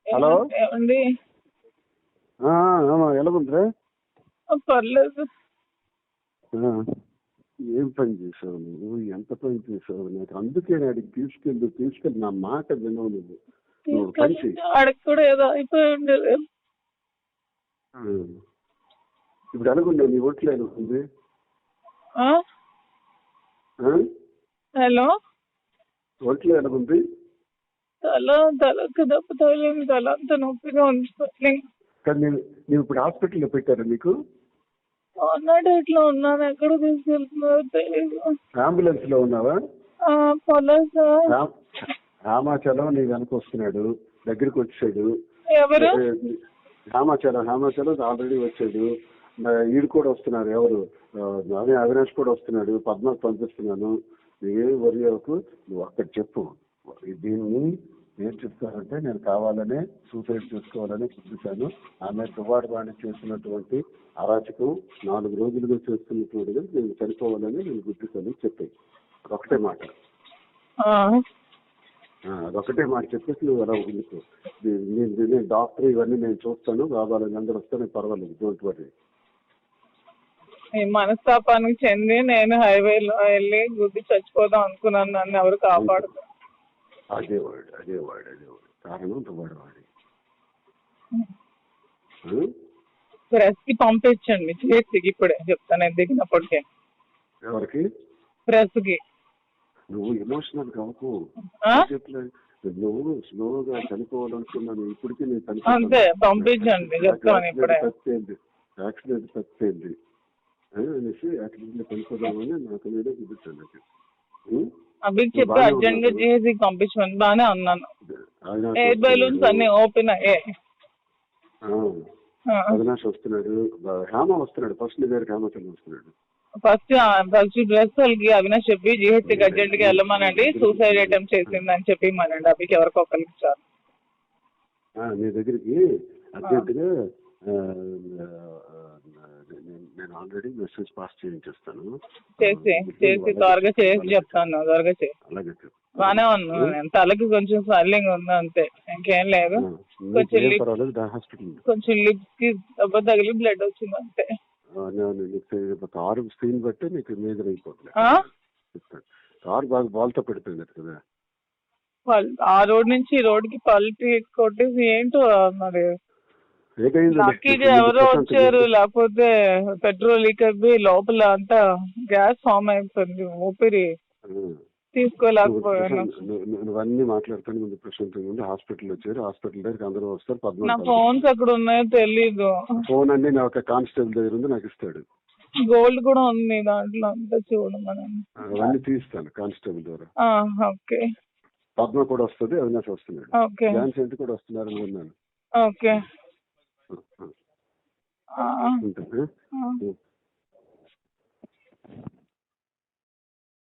Hello ఏమండి? ఎలాగుందిరా? పర్లేదు. ఏం పని చేసావు నువ్వు? ఎంత పని చేసావు? నాకు అందుకే అడిగి తీసుకెళ్ళి నా మాట వినవు నువ్వు. నువ్వు పని చెయ్యి. ఆడికి కూడా ఏదో అయిపోయి ఉండేది. ఇప్పుడు ఎలాగుండే నీ ఒంట్లో ఎలాగుంది? హలో, ఒంట్లో ఎలాగుంది? తలకు దెబ్బ తగిలింది. తల అంతా నొప్పిగా ఉంది. కానీ నువ్వు ఇప్పుడు హాస్పిటల్లో పెట్టారా నీకు? ఇట్లా ఉన్నాను. ఎక్కడ తీసుకెళ్తున్నారో తెలియదు. అంబులెన్స్ లో ఉన్నావా? రామాచలం నీ వెనక వస్తున్నాడు, దగ్గరికి వచ్చాడు. ఎవరు? రామాచలం ఆల్రెడీ వచ్చాడు. ఈడు కూడా వస్తున్నారు. ఎవరు? అవినాష్ కూడా వస్తున్నాడు. పద్మకు పంపిస్తున్నాను. ఏం వరి అవ్వకు. నువ్వు అక్కడ చెప్పు. దీన్ని ఏం చెప్తానంటే, నేను కావాలనే సూసైడ్ చేసుకోవాలని చూపించాను. ఆమె దువ్వాడు వాణి చేసినటువంటి అరాచకం 4 రోజులుగా చేస్తున్నటువంటి నేను చనిపోవాలని నేను గుర్తిస్తాను చెప్పాను. అదొకటే మాట. అదొకటే మాట చెప్పేసి నువ్వు అలా ఉండుకో. నేను డాక్టర్ ఇవన్నీ నేను చూస్తాను. కావాలని అందరూ వస్తే పర్వాలేదు. Don't worry. ఈ మనస్తాపానికి చెంది నేను హైవేలో వెళ్ళి గుద్ది చచ్చిపోదాం అనుకున్నాను. నన్ను ఎవరు కాపాడుతారు? అదే వాడు కారణం దువ్వాడు వాడి. ప్రెస్ కి పంపించండి చేతికి. ఇప్పుడే చెప్తాను నేను దిగినప్పటికే. ఎవరికి? ప్రెస్ కి. నువ్వు ఎమోషనల్ కావకు. నువ్వు స్లోగా చనిపోవాలనుకున్నాను. ఇప్పటికీ నేను అంతే, పంపించండి చెప్తాను ఇప్పుడే. యాక్సిడెంట్ తప్పింది అనేసి యాక్సిడెంట్ లో చనిపోదామని నాకు మీద చూపించాను. అవి చెప్పి అర్జెంట్ గా చేసి పంపించమని బాగానే ఉన్నాను. ఎయిర్ బెలూన్స్ అన్ని ఓపెన్ అయ్యాయి. అవినాష్ వస్తున్నాడు, హేమ వస్తున్నాడు. ఫస్ట్ నీ దగ్గర హేమచంద్ర వస్తున్నాడు. ఫస్ట్ డ్రెస్ వాళ్ళకి అవినాష్ చెప్పి జిహెచ్కి అర్జెంట్ గా వెళ్ళమనండి. సూసైడ్ అటెంప్ట్ చేసిందని చెప్పి మనండి. అవికి ఎవరికి ఒకరికి ఇచ్చారు. నీ దగ్గరికి అర్జెంట్ గా నేను ఆల్రెడీ మెసేజ్ పాస్ చేయించేస్తాను. చేసి త్వరగా చేసి చెప్తాను. త్వరగా చేసి. అలాగే బానే ఉన్నాను. తలకి కొంచెం స్వెల్లింగ్ ఉంది అంతే, ఇంకేం లేదు. కొంచెం లిప్స్ కి దెబ్బ తగిలి బ్లడ్ వచ్చింది అంతే. కారు స్క్రీన్ బట్టి నీకు మేజర్ అయిపోతుంది. కారు బాగా బాల్తో పెడిపోయింది కదా. ఆ రోడ్ నుంచి ఈ రోడ్కి పల్టీ కొట్టేసి ఏంటో మరి లక్కీగా ఎవరో వచ్చారు. లేకపోతే పెట్రోల్ లీక్ అయిపోయి లోపల అంతా గ్యాస్ ఫామ్ అయిపోయింది. ఊపిరి తీసుకోలేకపోయాను. నువ్వన్నీ మాట్లాడుతాను ముందు ప్రశాంతంగా ఉంది. హాస్పిటల్ వచ్చారు. హాస్పిటల్ దగ్గర అందరూ వస్తారు. నా ఫోన్స్ ఎక్కడ ఉన్నాయో తెలీదు. ఫోన్ అన్ని నా ఒక కానిస్టేబుల్ దగ్గర ఉంది, నాకు ఇస్తాడు. గోల్డ్ కూడా ఉంది దాంట్లో, అంతా చూడమని. అవన్నీ తీస్తాను కానిస్టేబుల్ ద్వారా. ఓకే. పద్మ కూడా వస్తుంది, అవినాష్ వస్తున్నాడు, ఓకే. ఝాన్సీ ఎంత కూడా వస్తున్నారు అనుకున్నాను. ఓకే.